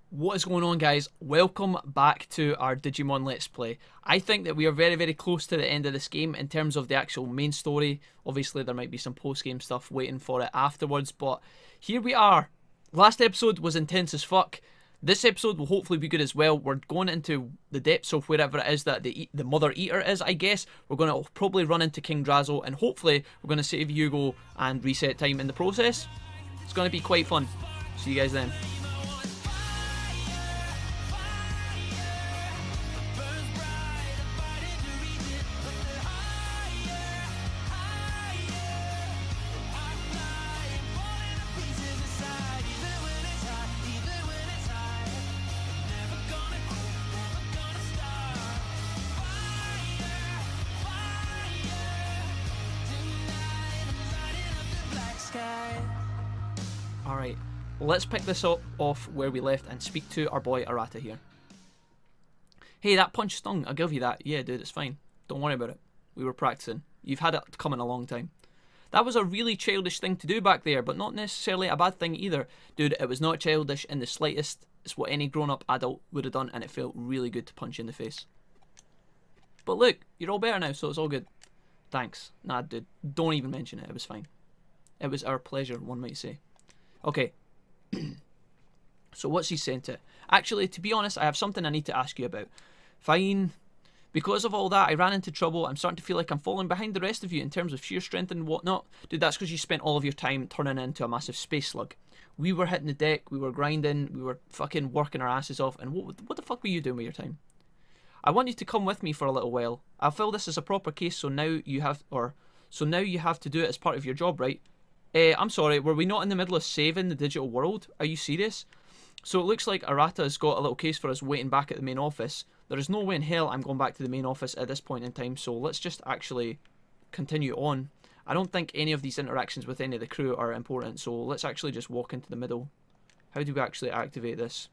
What is going on, guys? Welcome back to our Digimon Let's Play. I think that we are very, very close to the end of this game in terms of the actual main story. Obviously, there might be some post-game stuff waiting for it afterwards, but here we are. Last episode was intense as fuck. This episode will hopefully be good as well. We're going into the depths of wherever it is that the Mother Eater is, I guess. We're going to probably run into King Drazo, and hopefully we're going to save Hugo and reset time in the process. It's going to be quite fun. See you guys then. Alright, let's pick this up off where we left and speak to our boy Arata here. Hey, that punch stung. I'll give you that. Yeah, dude, it's fine. Don't worry about it. We were practicing. You've had it coming a long time. That was a really childish thing to do back there, but not necessarily a bad thing either. Dude, it was not childish in the slightest. It's what any grown-up adult would have done, and it felt really good to punch you in the face. But look, you're all better now, so it's all good. Thanks. Nah, dude, don't even mention it. It was fine. It was our pleasure, one might say. Okay, so what's he saying to it? Actually, to be honest, I have something I need to ask you about. Fine. Because of all that, I ran into trouble. I'm starting to feel like I'm falling behind the rest of you in terms of sheer strength and whatnot. Dude, that's because you spent all of your time turning into a massive space slug. We were hitting the deck, we were grinding, we were fucking working our asses off, and what the fuck were you doing with your time? I want you to come with me for a little while. I'll fill this as a proper case, so now you have to do it as part of your job, right? I'm sorry, were we not in the middle of saving the digital world? Are you serious? So it looks like Arata's got a little case for us waiting back at the main office. There is no way in hell I'm going back to the main office at this point in time, so let's just actually continue on. I don't think any of these interactions with any of the crew are important, so let's actually just walk into the middle. How do we actually activate this?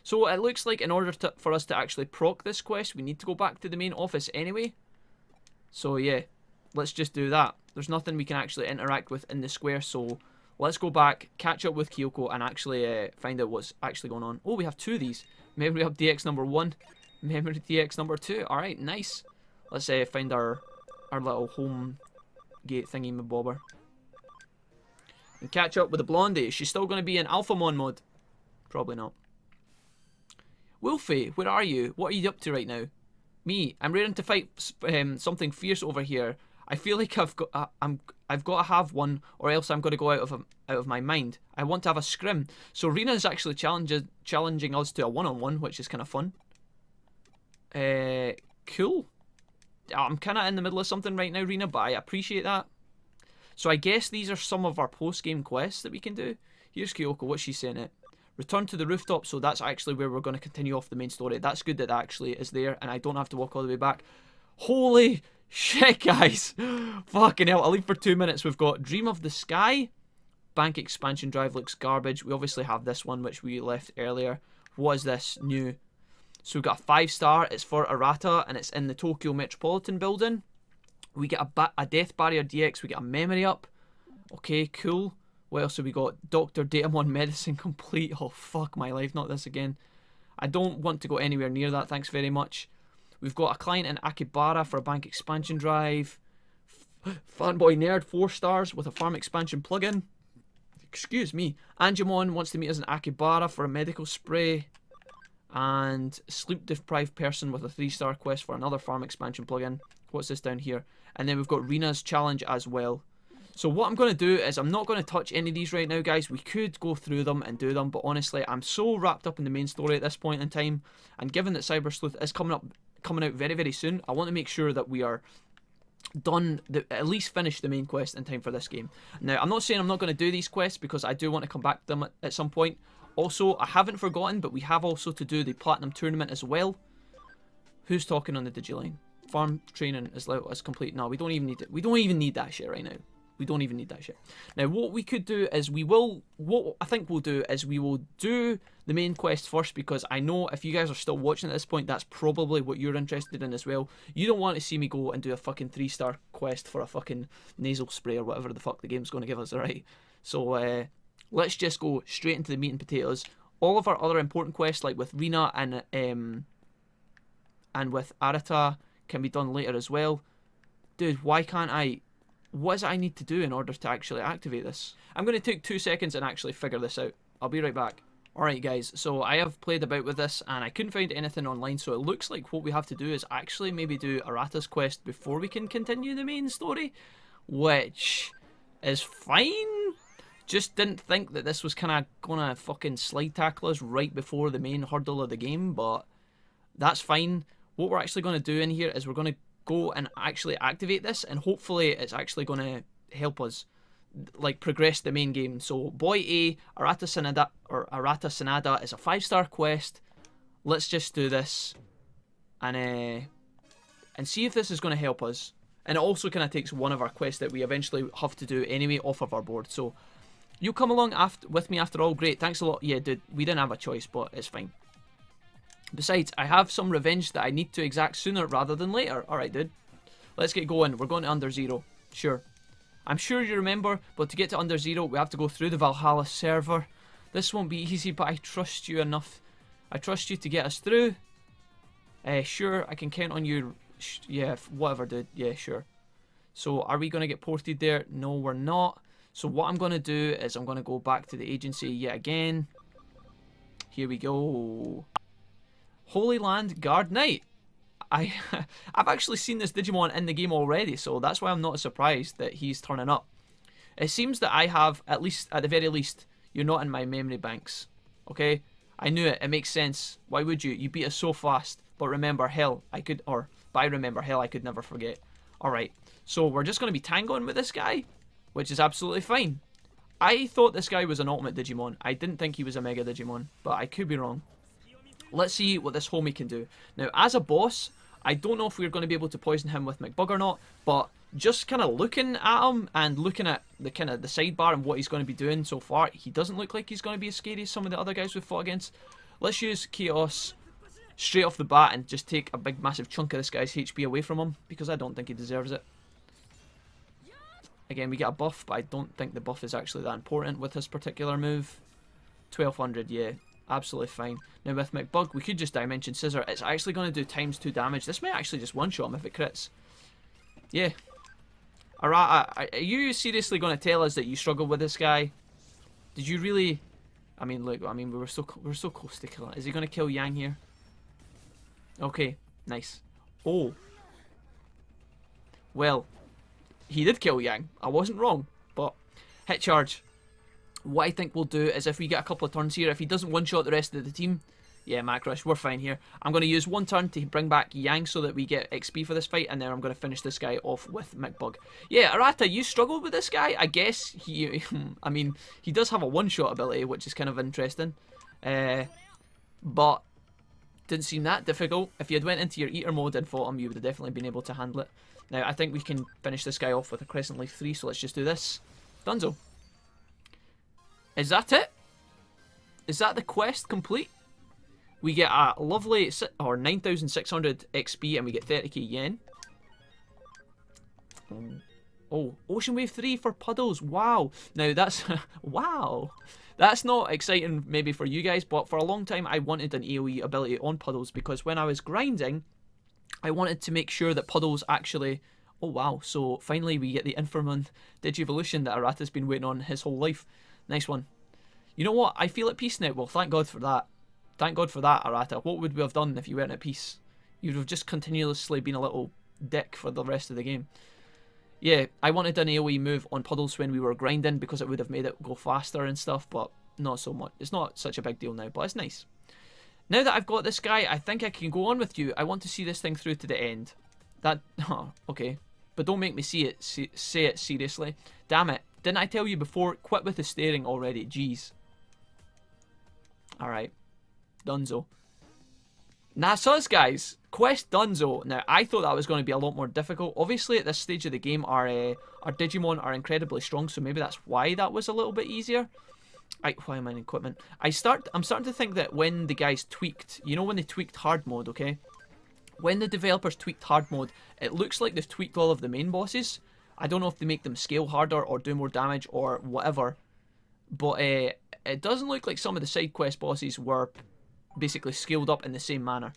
So it looks like in order for us to actually proc this quest, we need to go back to the main office anyway. So yeah, let's just do that. There's nothing we can actually interact with in the square, so let's go back, catch up with Kyoko, and actually find out what's actually going on. Oh, we have two of these. Memory Hub DX number 1, Memory DX number 2. Alright, nice. Let's find our little home gate thingy bobber. And catch up with the blondie. She's still going to be in Alphamon mode. Probably not. Wolfie, where are you? What are you up to right now? Me, I'm ready to fight something fierce over here. I feel like I've got to have one, or else I'm going to go out of my mind. I want to have a scrim. So Rina's actually challenging us to a one-on-one, which is kind of fun. Cool. I'm kind of in the middle of something right now, Rina, but I appreciate that. So I guess these are some of our post-game quests that we can do. Here's Kyoko. What's she saying? It. Return to the rooftop, so that's actually where we're going to continue off the main story. That's good that actually is there, and I don't have to walk all the way back. Holy shit, guys. Fucking hell, I'll leave for 2 minutes. We've got Dream of the Sky. Bank expansion drive looks garbage. We obviously have this one, which we left earlier. What is this new? So we've got a 5-star. It's for Arata, and it's in the Tokyo Metropolitan building. We get a Death Barrier DX. We get a memory up. Okay, cool. What else have we got? Dr. Datamon Medicine complete. Oh, fuck my life, not this again. I don't want to go anywhere near that, thanks very much. We've got a client in Akibara for a bank expansion drive. Fanboy Nerd, 4 stars with a farm expansion plugin. Excuse me. Angemon wants to meet us in Akibara for a medical spray. And sleep deprived person with a 3-star quest for another farm expansion plugin. What's this down here? And then we've got Rina's challenge as well. So what I'm going to do is I'm not going to touch any of these right now, guys. We could go through them and do them, but honestly, I'm so wrapped up in the main story at this point in time, and given that Cyber Sleuth is coming out very, very soon, I want to make sure that we are done, at least finish the main quest in time for this game. Now, I'm not saying I'm not going to do these quests, because I do want to come back to them at some point. Also, I haven't forgotten, but we have also to do the Platinum Tournament as well. Who's talking on the Digiline? Farm training is complete. No, we don't even need it. We don't even need that shit right now. We don't even need that shit. Now, what we could do is what I think we'll do is we will do the main quest first, because I know if you guys are still watching at this point, that's probably what you're interested in as well. You don't want to see me go and do a fucking 3-star quest for a fucking nasal spray or whatever the fuck the game's going to give us, alright? So let's just go straight into the meat and potatoes. All of our other important quests, like with Rina and with Arata, can be done later as well. Dude, why can't I... What is it I need to do in order to actually activate this? I'm going to take 2 seconds and actually figure this out. I'll be right back. Alright guys, so I have played about with this and I couldn't find anything online, so it looks like what we have to do is actually maybe do Arata's quest before we can continue the main story, which is fine. Just didn't think that this was kind of gonna fucking slide tackle us right before the main hurdle of the game, but that's fine. What we're actually going to do in here is we're going to go and actually activate this, and hopefully it's actually going to help us like progress the main game. So Boy A, Arata Sanada is a 5-star quest. Let's just do this and see if this is going to help us. And it also kind of takes one of our quests that we eventually have to do anyway off of our board. So you come along with me after all. Great, thanks a lot. Yeah, dude, we didn't have a choice, but it's fine. Besides, I have some revenge that I need to exact sooner rather than later. Alright, dude. Let's get going. We're going to Under Zero. Sure. I'm sure you remember, but to get to Under Zero, we have to go through the Valhalla server. This won't be easy, but I trust you enough. I trust you to get us through. Sure, I can count on you. Yeah, whatever, dude. Yeah, sure. So, are we going to get ported there? No, we're not. So, what I'm going to do is I'm going to go back to the agency yet again. Here we go. Holy Land Guard Knight. I've actually seen this Digimon in the game already, so that's why I'm not surprised that he's turning up. It seems that I have, at the very least, you're not in my memory banks. Okay? I knew it. It makes sense. Why would you? You beat us so fast. But remember, hell, I could never forget. Alright, so we're just going to be tangoing with this guy, which is absolutely fine. I thought this guy was an ultimate Digimon. I didn't think he was a Mega Digimon, but I could be wrong. Let's see what this homie can do. Now, as a boss, I don't know if we're going to be able to poison him with McBug or not, but just kind of looking at him and looking at the sidebar and what he's going to be doing so far, he doesn't look like he's going to be as scary as some of the other guys we've fought against. Let's use Chaos straight off the bat and just take a big massive chunk of this guy's HP away from him, because I don't think he deserves it. Again, we get a buff, but I don't think the buff is actually that important with this particular move. 1200, yeah. Absolutely fine. Now with McBug, we could just Dimension Scissor. It's actually going to do ×2 damage. This might actually just one-shot him if it crits. Yeah. Arata, are you seriously going to tell us that you struggle with this guy? Did you really... I mean, look, we were so close to killing. Is he going to kill Yang here? Okay, nice. Oh. Well, he did kill Yang. I wasn't wrong, but hit charge. What I think we'll do is if we get a couple of turns here, if he doesn't one-shot the rest of the team, yeah, Macrush, we're fine here. I'm going to use one turn to bring back Yang so that we get XP for this fight, and then I'm going to finish this guy off with McBug. Yeah, Arata, you struggled with this guy? I guess he... I mean, he does have a one-shot ability, which is kind of interesting. But didn't seem that difficult. If you had went into your Eater mode and fought him, you would have definitely been able to handle it. Now, I think we can finish this guy off with a Crescent Life 3, so let's just do this. Dunzo. Is that it? Is that the quest complete? We get a lovely 9,600 XP and we get 30k yen. Oh, Ocean Wave 3 for Puddles. Wow. Now that's... wow. That's not exciting maybe for you guys, but for a long time I wanted an AoE ability on Puddles, because when I was grinding, I wanted to make sure that Puddles actually... Oh wow, so finally we get the Informon Digivolution that Arata's been waiting on his whole life. Nice one. You know what? I feel at peace now. Well, thank God for that. Thank God for that, Arata. What would we have done if you weren't at peace? You'd have just continuously been a little dick for the rest of the game. Yeah, I wanted an AoE move on Puddles when we were grinding because it would have made it go faster and stuff, but not so much. It's not such a big deal now, but it's nice. Now that I've got this guy, I think I can go on with you. I want to see this thing through to the end. That... Oh, okay. But don't make me say it seriously. Damn it. Didn't I tell you before? Quit with the staring already. Jeez. Alright. Dunzo. Nasus, guys. Quest Dunzo. Now, I thought that was going to be a lot more difficult. Obviously, at this stage of the game, our Digimon are incredibly strong, so maybe that's why that was a little bit easier. Why am I in equipment? I'm starting to think that when the guys tweaked, you know, when they tweaked hard mode, okay? When the developers tweaked hard mode, it looks like they've tweaked all of the main bosses. I don't know if they make them scale harder or do more damage or whatever, but it doesn't look like some of the side quest bosses were basically scaled up in the same manner.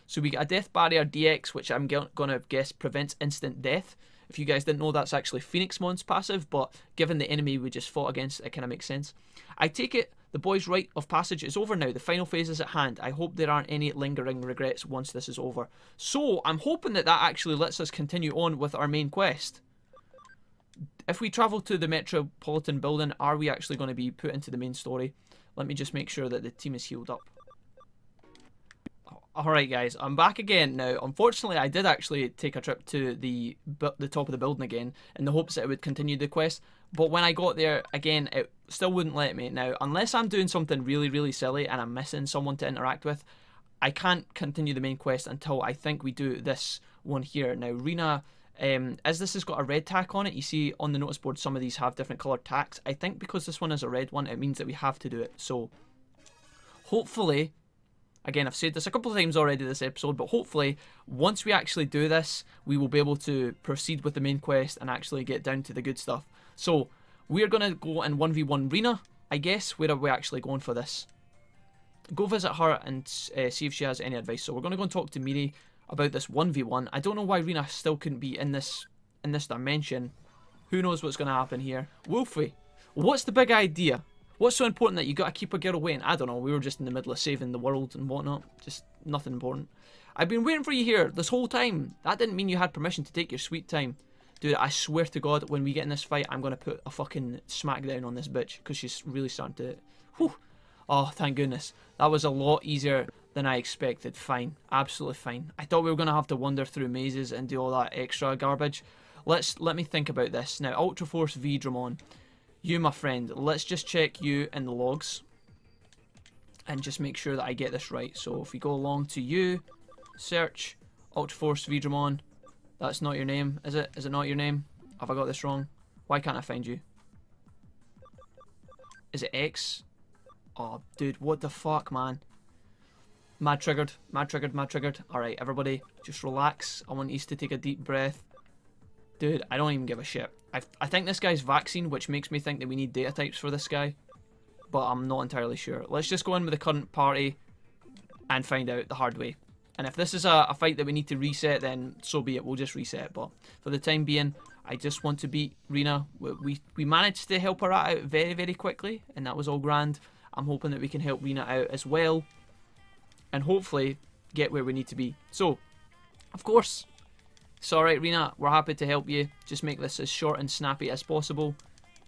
So we get a death barrier DX, which I'm gonna guess prevents instant death. If you guys didn't know, that's actually Phoenixmon's passive, but given the enemy we just fought against, it kind of makes sense. I take it the boys' rite of passage is over now. The final phase is at hand. I hope there aren't any lingering regrets once this is over. So I'm hoping that that actually lets us continue on with our main quest. If we travel to the Metropolitan Building, are we actually going to be put into the main story? Let me just make sure that the team is healed up. Alright guys, I'm back again now. Unfortunately, I did actually take a trip to the top of the building again in the hopes that it would continue the quest. But when I got there, again, it still wouldn't let me. Now, unless I'm doing something really, really silly and I'm missing someone to interact with, I can't continue the main quest until I think we do this one here. Now, Rina, as this has got a red tack on it, you see on the notice board some of these have different coloured tacks. I think because this one is a red one, it means that we have to do it. So, hopefully... Again, I've said this a couple of times already this episode, but hopefully, once we actually do this, we will be able to proceed with the main quest and actually get down to the good stuff. So, we're going to go and 1v1 Rina, I guess. Where are we actually going for this? Go visit her and see if she has any advice. So, we're going to go and talk to Miri about this 1v1. I don't know why Rina still couldn't be in this dimension. Who knows what's going to happen here? Wolfie, what's the big idea? What's so important that you got to keep a girl waiting? I don't know, we were just in the middle of saving the world and whatnot. Just nothing important. I've been waiting for you here this whole time. That didn't mean you had permission to take your sweet time. Dude, I swear to God, when we get in this fight, I'm going to put a fucking smackdown on this bitch. Because she's really starting to... Whew. Oh, thank goodness. That was a lot easier than I expected. Fine. Absolutely fine. I thought we were going to have to wander through mazes and do all that extra garbage. Let me think about this. Now, Ultra Force V Dramon. You, my friend, let's just check you in the logs and just make sure that I get this right. So if we go along to you, search Ultra Force Vidramon. That's not your name, is it? Is it not your name? Have I got this wrong? Why can't I find you? Is it X? Oh, dude, what the fuck, man? Mad triggered, mad triggered, mad triggered. Alright, everybody, just relax. I want you to take a deep breath. Dude, I don't even give a shit. I think this guy's vaccine, which makes me think that we need data types for this guy. But I'm not entirely sure. Let's just go in with the current party and find out the hard way. And if this is a fight that we need to reset, then so be it. We'll just reset. But for the time being, I just want to beat Rina. We managed to help her out very, very quickly. And that was all grand. I'm hoping that we can help Rina out as well. And hopefully get where we need to be. So, of course... It's alright, Rina, we're happy to help you. Just make this as short and snappy as possible.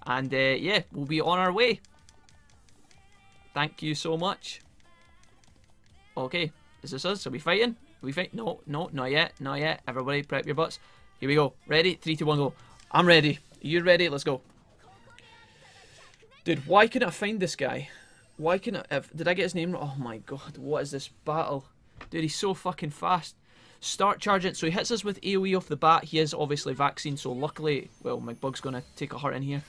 And yeah, we'll be on our way. Thank you so much. Okay, is this us? Are we fighting? Are we fighting? No, no, not yet, not yet. Everybody prep your butts. Here we go. Ready? 3, 2, 1, go. I'm ready. Are you ready? Let's go. Dude, why couldn't I find this guy? Why couldn't I... Did I get his name? Oh my god, what is this battle? Dude, he's so fucking fast. Start charging. So he hits us with AoE off the bat. He is obviously vaccine, so luckily... Well, my bug's going to take a heart in here.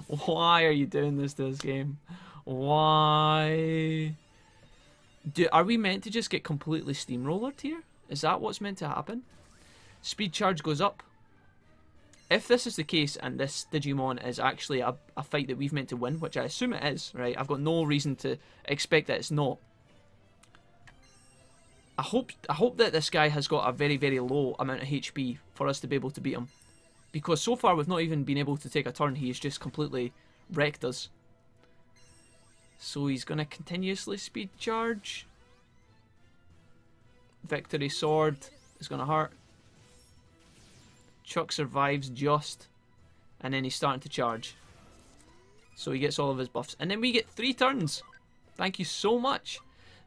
Why are you doing this to this game? Why? Are we meant to just get completely steamrollered here? Is that what's meant to happen? Speed charge goes up. If this is the case and this Digimon is actually a fight that we've meant to win, which I assume it is, right? I've got no reason to expect that it's not. I hope that this guy has got a very, very low amount of HP for us to be able to beat him. Because so far we've not even been able to take a turn. He's just completely wrecked us. So he's going to continuously speed charge. Victory Sword is going to hurt. Chuck survives just. And then he's starting to charge. So he gets all of his buffs. And then we get 3 turns. Thank you so much.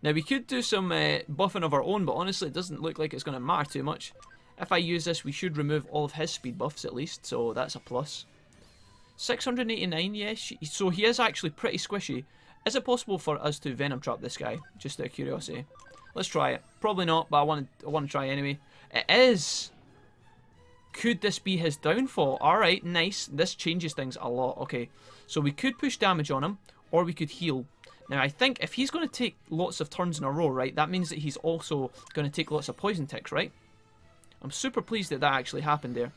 Now we could do some buffing of our own, but honestly it doesn't look like it's going to matter too much. If I use this, we should remove all of his speed buffs at least, so that's a plus. 689, yes. So he is actually pretty squishy. Is it possible for us to Venom Trap this guy? Just out of curiosity. Let's try it. Probably not, but I want to try anyway. It is! Could this be his downfall? Alright, nice. This changes things a lot. Okay, so we could push damage on him, or we could heal. Now, I think if he's going to take lots of turns in a row, right, that means that he's also going to take lots of poison ticks, right? I'm super pleased that that actually happened there.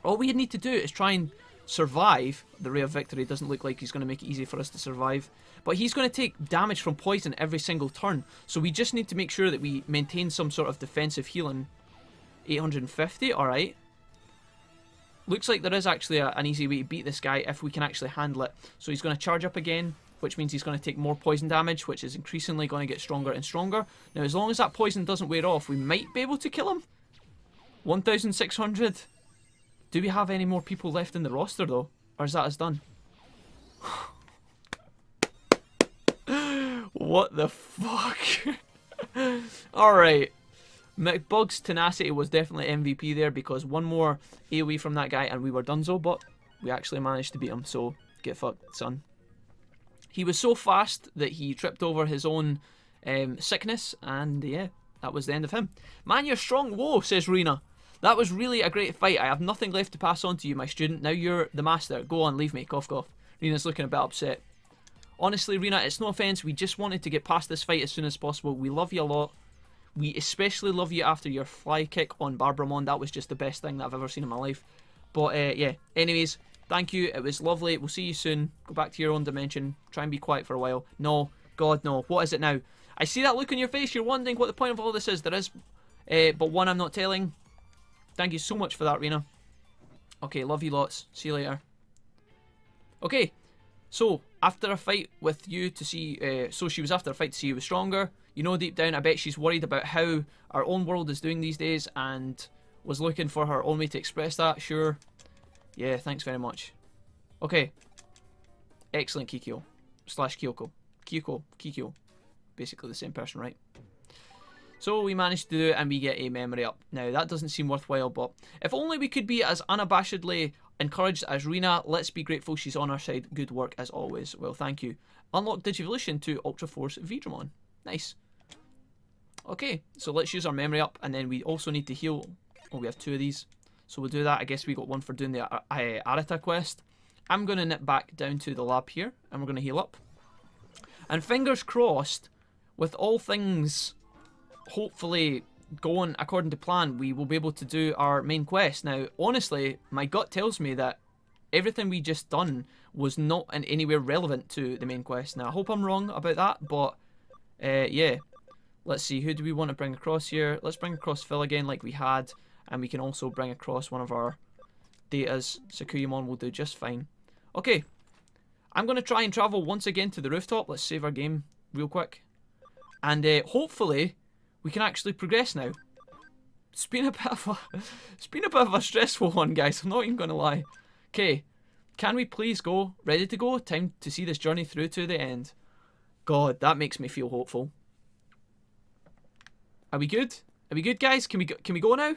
All we need to do is try and survive. The Ray of Victory doesn't look like he's going to make it easy for us to survive. But he's going to take damage from poison every single turn. So we just need to make sure that we maintain some sort of defensive healing. 850, alright. Looks like there is actually an easy way to beat this guy if we can actually handle it. So he's going to charge up again, which means he's going to take more poison damage, which is increasingly going to get stronger and stronger. Now, as long as that poison doesn't wear off, we might be able to kill him. 1,600. Do we have any more people left in the roster, though? Or is that us done? What the fuck? Alright. McBug's tenacity was definitely MVP there, because one more AoE from that guy and we were donezo, but we actually managed to beat him, so get fucked, son. He was so fast that he tripped over his own sickness, and yeah, that was the end of him. Man, you're strong. Whoa, says Rina. That was really a great fight. I have nothing left to pass on to you, my student. Now you're the master. Go on, leave me. Cough, cough. Rina's looking a bit upset. Honestly, Rina, it's no offense. We just wanted to get past this fight as soon as possible. We love you a lot. We especially love you after your fly kick on Barbramon. That was just the best thing that I've ever seen in my life. But yeah, anyways, thank you. It was lovely. We'll see you soon. Go back to your own dimension. Try and be quiet for a while. No. God, no. What is it now? I see that look on your face. You're wondering what the point of all this is. There is but one I'm not telling. Thank you so much for that, Rina. Okay, love you lots. See you later. Okay, so after a fight with you to see... so she was after a fight to see who was stronger. You know, deep down, I bet she's worried about how our own world is doing these days and was looking for her own way to express that. Sure. Yeah, thanks very much. Okay. Excellent, Kikyo. Slash Kyoko. Kikyo. Basically the same person, right? So we managed to do it and we get a memory up. Now, that doesn't seem worthwhile, but if only we could be as unabashedly encouraged as Rina. Let's be grateful she's on our side. Good work as always. Well, thank you. Unlock Digivolution to Ultra Force Vidramon. Nice. Okay, so let's use our memory up, and then we also need to heal. Oh, we have two of these. So we'll do that. I guess we got one for doing the Arata quest. I'm going to nip back down to the lab here, and we're going to heal up. And fingers crossed, with all things hopefully going according to plan, we will be able to do our main quest. Now, honestly, my gut tells me that everything we just done was not in any way relevant to the main quest. Now, I hope I'm wrong about that, but yeah. Let's see, who do we want to bring across here? Let's bring across Phil again like we had, and we can also bring across one of our datas. Sakuyamon will do just fine. Okay, I'm going to try and travel once again to the rooftop. Let's save our game real quick. And hopefully we can actually progress now. It's been a bit of a stressful one, guys. I'm not even going to lie. Okay, can we please go? Ready to go? Time to see this journey through to the end. God, that makes me feel hopeful. Are we good? Are we good, guys? Can we go now?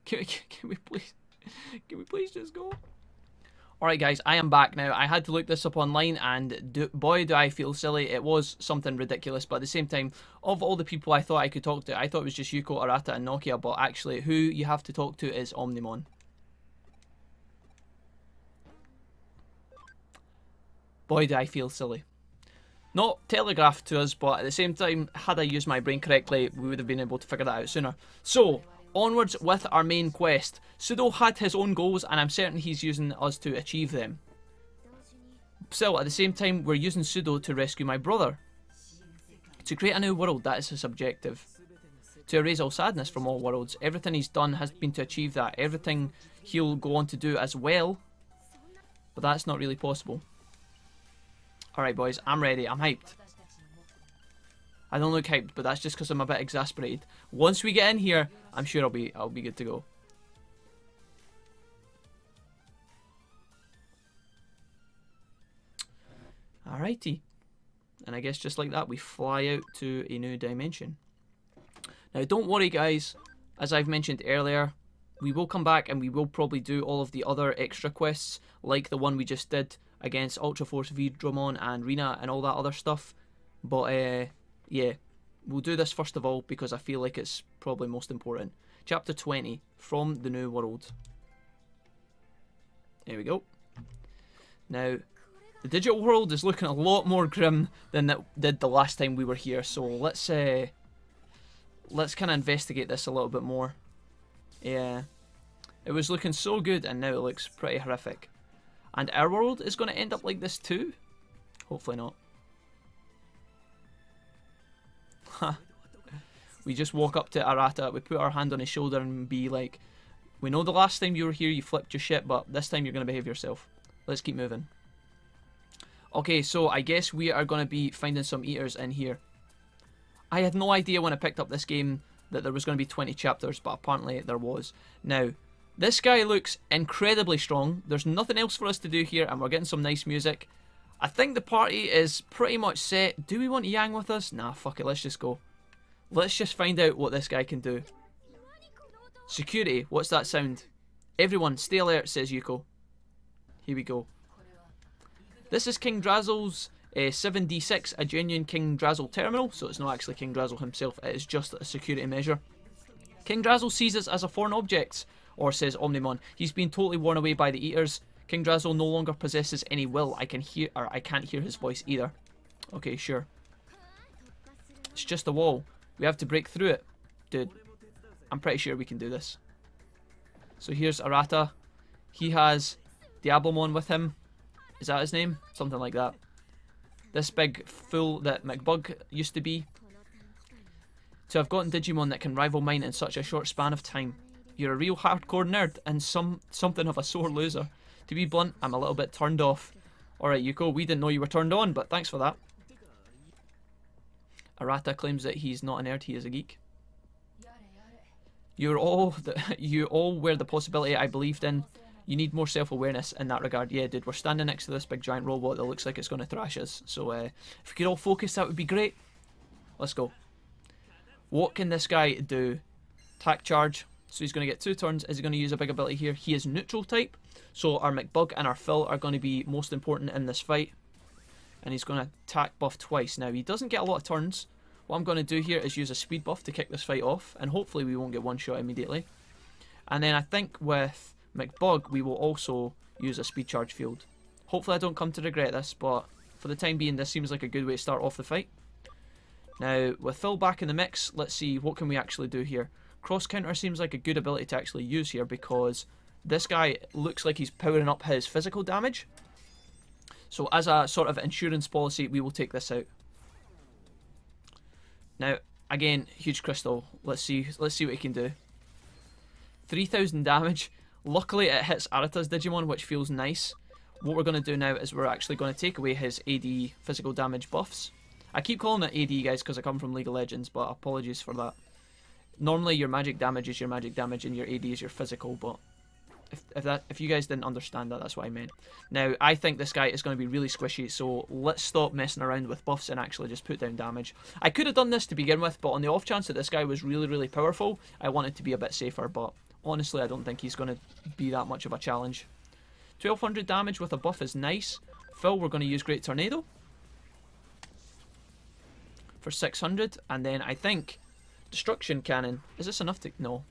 Can we please just go? Alright, guys, I am back now. I had to look this up online, and boy, do I feel silly. It was something ridiculous, but at the same time, of all the people I thought I could talk to, I thought it was just Yuko, Arata, and Nokia, but actually, who you have to talk to is Omnimon. Boy, do I feel silly. Not telegraphed to us, but at the same time, had I used my brain correctly, we would have been able to figure that out sooner. So, onwards with our main quest. Pseudo had his own goals, and I'm certain he's using us to achieve them. Still, at the same time, we're using Pseudo to rescue my brother. To create a new world, that is his objective. To erase all sadness from all worlds. Everything he's done has been to achieve that. Everything he'll go on to do as well. But that's not really possible. Alright, boys, I'm ready. I'm hyped. I don't look hyped, but that's just because I'm a bit exasperated. Once we get in here, I'm sure I'll be good to go. Alrighty. And I guess just like that, we fly out to a new dimension. Now, don't worry, guys. As I've mentioned earlier, we will come back and we will probably do all of the other extra quests, like the one we just did against Ultra Force Vidramon and Rina and all that other stuff. But, yeah, we'll do this first of all because I feel like it's probably most important. Chapter 20, From the New World. There we go. Now, the digital world is looking a lot more grim than it did the last time we were here, so let's kind of investigate this a little bit more. Yeah, it was looking so good and now it looks pretty horrific. And our world is going to end up like this too? Hopefully not. We just walk up to Arata, we put our hand on his shoulder and be like, we know the last time you were here you flipped your shit, but this time you're going to behave yourself. Let's keep moving. Okay, so I guess we are going to be finding some eaters in here. I had no idea when I picked up this game that there was going to be 20 chapters, but apparently there was. Now, this guy looks incredibly strong. There's nothing else for us to do here, and we're getting some nice music. I think the party is pretty much set. Do we want Yang with us? Nah, fuck it, let's just go. Let's just find out what this guy can do. Security, what's that sound? Everyone, stay alert, says Yuko. Here we go. This is King Drazzle's 7D6, a genuine King Drazzle terminal, so it's not actually King Drazzle himself, it is just a security measure. King Drazzle sees us as a foreign object, or says Omnimon. He's been totally worn away by the eaters. King Drazzle no longer possesses any will. I can't hear his voice either. Okay, sure. It's just a wall. We have to break through it. Dude, I'm pretty sure we can do this. So here's Arata. He has Diablomon with him. Is that his name? Something like that. This big fool that McBug used to be. To have gotten Digimon that can rival mine in such a short span of time. You're a real hardcore nerd and something of a sore loser. To be blunt, I'm a little bit turned off. Alright Yuko, we didn't know you were turned on, but thanks for that. Arata claims that he's not a nerd, he is a geek. You all were the possibility I believed in. You need more self-awareness in that regard. Yeah, dude, we're standing next to this big giant robot that looks like it's going to thrash us. So if we could all focus, that would be great. Let's go. What can this guy do? Attack charge. So he's going to get 2 turns. Is he going to use a big ability here? He is neutral type. So our McBug and our Phil are going to be most important in this fight. And he's going to attack buff twice. Now, he doesn't get a lot of turns. What I'm going to do here is use a speed buff to kick this fight off. And hopefully we won't get one shot immediately. And then I think with McBug, we will also use a speed charge field. Hopefully I don't come to regret this, but for the time being, this seems like a good way to start off the fight. Now, with Phil back in the mix, let's see what can we actually do here. Cross counter seems like a good ability to actually use here because this guy looks like he's powering up his physical damage. So as a sort of insurance policy, we will take this out. Now, again, huge crystal. Let's see what he can do. 3,000 damage. Luckily, it hits Arata's Digimon, which feels nice. What we're going to do now is we're actually going to take away his AD physical damage buffs. I keep calling it AD, guys, because I come from League of Legends, but apologies for that. Normally, your magic damage is your magic damage and your AD is your physical, but if you guys didn't understand that, that's what I meant. Now, I think this guy is going to be really squishy, so let's stop messing around with buffs and actually just put down damage. I could have done this to begin with, but on the off chance that this guy was really, really powerful, I wanted to be a bit safer, but honestly, I don't think he's going to be that much of a challenge. 1200 damage with a buff is nice. Phil, we're going to use Great Tornado for 600, and then I think Destruction Cannon. Is this enough to... No.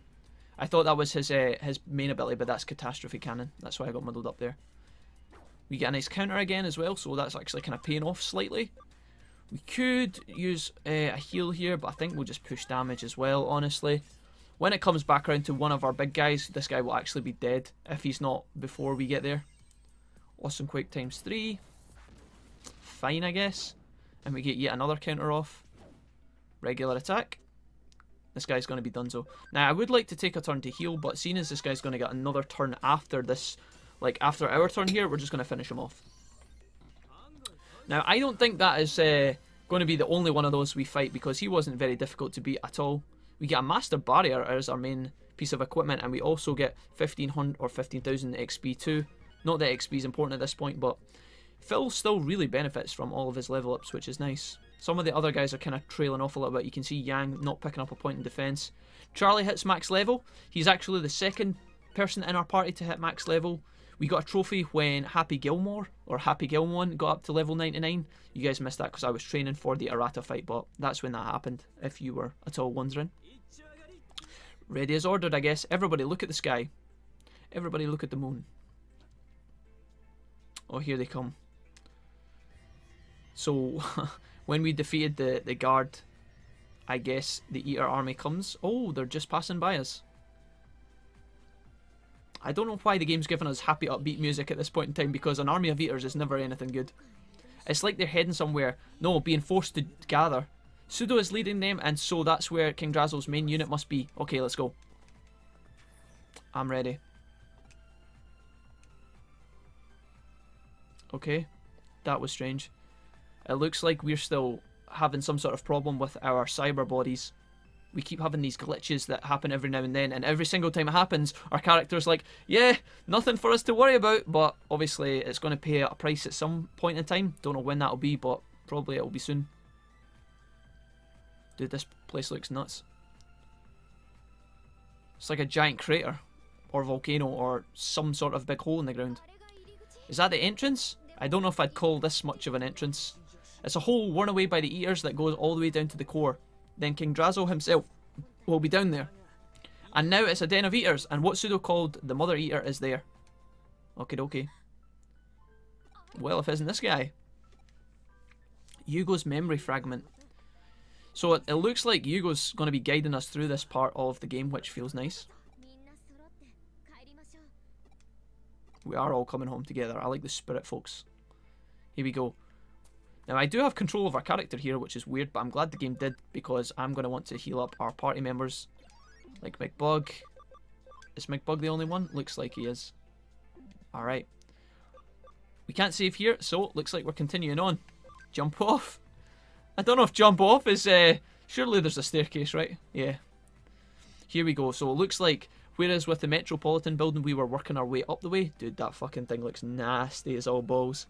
I thought that was his main ability, but that's Catastrophe Cannon. That's why I got muddled up there. We get a nice counter again as well, so that's actually kind of paying off slightly. We could use a heal here, but I think we'll just push damage as well, honestly. When it comes back around to one of our big guys, this guy will actually be dead if he's not before we get there. Awesome Quake times 3. Fine, I guess. And we get yet another counter off. Regular attack. This guy's going to be donezo. Now, I would like to take a turn to heal, but seeing as this guy's going to get another turn after this, like after our turn here, we're just going to finish him off. Now, I don't think that is going to be the only one of those we fight, because he wasn't very difficult to beat at all. We get a Master Barrier as our main piece of equipment, and we also get 1500 or 15,000 XP too. Not that XP is important at this point, but Phil still really benefits from all of his level ups, which is nice. Some of the other guys are kind of trailing off a little bit. You can see Yang not picking up a point in defense. Charlie hits max level. He's actually the second person in our party to hit max level. We got a trophy when Happy Gilmore, or Happy Gilmon, got up to level 99. You guys missed that because I was training for the Arata fight, but that's when that happened, if you were at all wondering. Ready as ordered, I guess. Everybody look at the sky. Everybody look at the moon. Oh, here they come. So, when we defeated the guard, I guess the Eater army comes. Oh, they're just passing by us. I don't know why the game's giving us happy upbeat music at this point in time, because an army of Eaters is never anything good. It's like they're heading somewhere. No, being forced to gather. Pseudo is leading them, and so that's where King Drazo's main unit must be. Okay, let's go. I'm ready. Okay, that was strange. It looks like we're still having some sort of problem with our cyber bodies. We keep having these glitches that happen every now and then, and every single time it happens, our character's like, yeah, nothing for us to worry about, but obviously it's going to pay a price at some point in time. Don't know when that'll be, but probably it'll be soon. Dude, this place looks nuts. It's like a giant crater, or volcano, or some sort of big hole in the ground. Is that the entrance? I don't know if I'd call this much of an entrance. It's a hole worn away by the Eaters that goes all the way down to the core. Then King Drazo himself will be down there. And now it's a den of Eaters, and what Pseudo called the Mother Eater is there. Okie dokie. Well, if isn't this guy. Yugo's memory fragment. So it looks like Yugo's going to be guiding us through this part of the game, which feels nice. We are all coming home together. I like the spirit, folks. Here we go. Now, I do have control of our character here, which is weird, but I'm glad the game did, because I'm going to want to heal up our party members. Like McBug. Is McBug the only one? Looks like he is. Alright. We can't save here, so looks like we're continuing on. Jump off. I don't know if jump off is... surely there's a staircase, right? Yeah. Here we go. So it looks like, whereas with the Metropolitan building we were working our way up the way. Dude, that fucking thing looks nasty as all balls.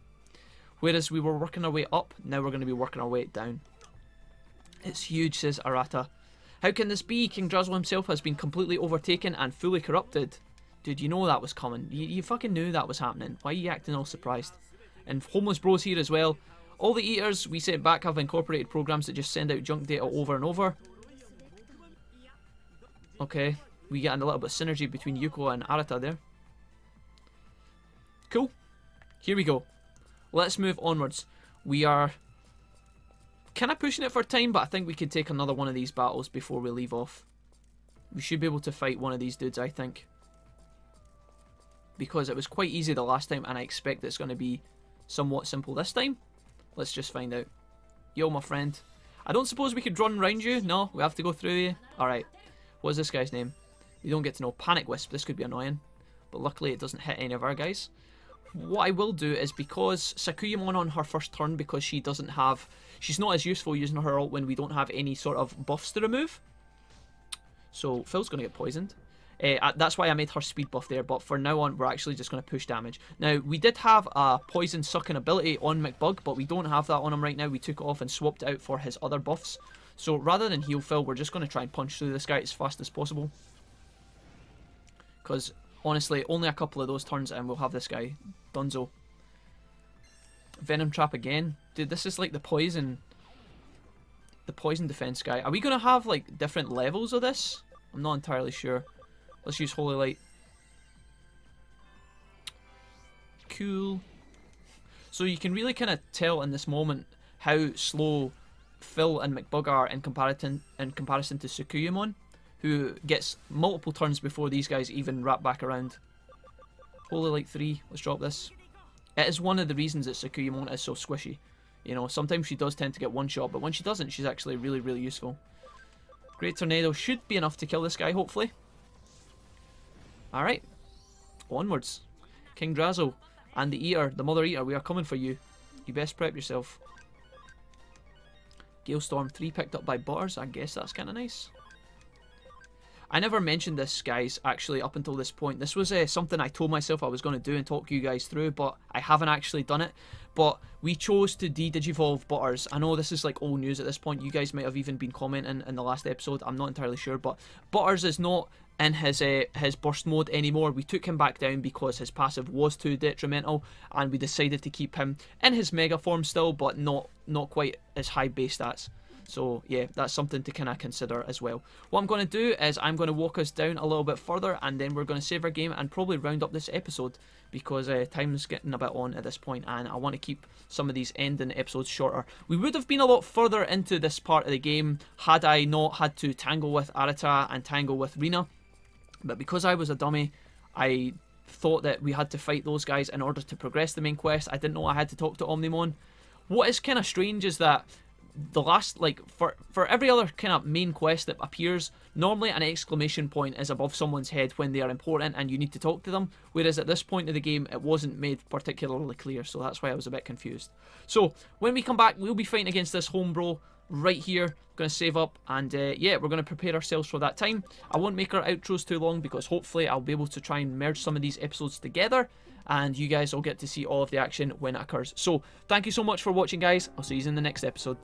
Whereas we were working our way up, now we're going to be working our way down. It's huge, says Arata. How can this be? King Drazo himself has been completely overtaken and fully corrupted. Dude, you know that was coming. You fucking knew that was happening. Why are you acting all surprised? And Homeless Bro's here as well. All the Eaters we sent back have incorporated programs that just send out junk data over and over. Okay, we get a little bit of synergy between Yuko and Arata there. Cool. Here we go. Let's move onwards. We are kind of pushing it for time, but I think we could take another one of these battles before we leave off. We should be able to fight one of these dudes, I think. Because it was quite easy the last time, and I expect it's going to be somewhat simple this time. Let's just find out. Yo, my friend. I don't suppose we could run around you? No, we have to go through you. Alright. What's this guy's name? We don't get to know. Panic Wisp. This could be annoying. But luckily it doesn't hit any of our guys. What I will do is, because Sakuyamon on her first turn, because she doesn't have... She's not as useful using her ult when we don't have any sort of buffs to remove. So Phil's going to get poisoned. That's why I made her speed buff there, but for now on we're actually just going to push damage. Now, we did have a poison sucking ability on McBug, but we don't have that on him right now. We took it off and swapped it out for his other buffs. So rather than heal Phil, we're just going to try and punch through this guy as fast as possible. Because honestly, only a couple of those turns and we'll have this guy dunzo. Venom Trap again. Dude, this is like the poison defense guy. Are we going to have like different levels of this? I'm not entirely sure. Let's use Holy Light. Cool. So you can really kind of tell in this moment how slow Phil and McBug are in comparison to Sakuyamon, who gets multiple turns before these guys even wrap back around. Holy Light 3. Let's drop this. It is one of the reasons that Sakuyamon is so squishy. You know, sometimes she does tend to get one shot, but when she doesn't, she's actually really, really useful. Great Tornado should be enough to kill this guy, hopefully. Alright. Onwards. King Drazo and the Eater, the Mother Eater, we are coming for you. You best prep yourself. Galestorm 3 picked up by Butters. I guess that's kind of nice. I never mentioned this, guys, actually, up until this point. This was something I told myself I was going to do and talk you guys through, but I haven't actually done it. But we chose to de-digivolve Butters. I know this is like old news at this point. You guys might have even been commenting in the last episode. I'm not entirely sure, but Butters is not in his burst mode anymore. We took him back down because his passive was too detrimental, and we decided to keep him in his mega form still, but not quite as high base stats. So yeah, that's something to kind of consider as well. What I'm going to do is I'm going to walk us down a little bit further, and then we're going to save our game and probably round up this episode, because time's getting a bit on at this point, and I want to keep some of these ending episodes shorter. We would have been a lot further into this part of the game had I not had to tangle with Arata and tangle with Rina, but because I was a dummy, I thought that we had to fight those guys in order to progress the main quest. I didn't know I had to talk to Omnimon. What is kind of strange is that the last, like, for every other kind of main quest that appears, normally an exclamation point is above someone's head when they are important and you need to talk to them, whereas at this point of the game it wasn't made particularly clear, so that's why I was a bit confused. So when we come back, we'll be fighting against this homebro right here. Going to save up, and yeah, we're going to prepare ourselves for that time. I won't make our outros too long, because hopefully I'll be able to try and merge some of these episodes together, and you guys will get to see all of the action when it occurs. So thank you so much for watching, guys. I'll see you in the next episode.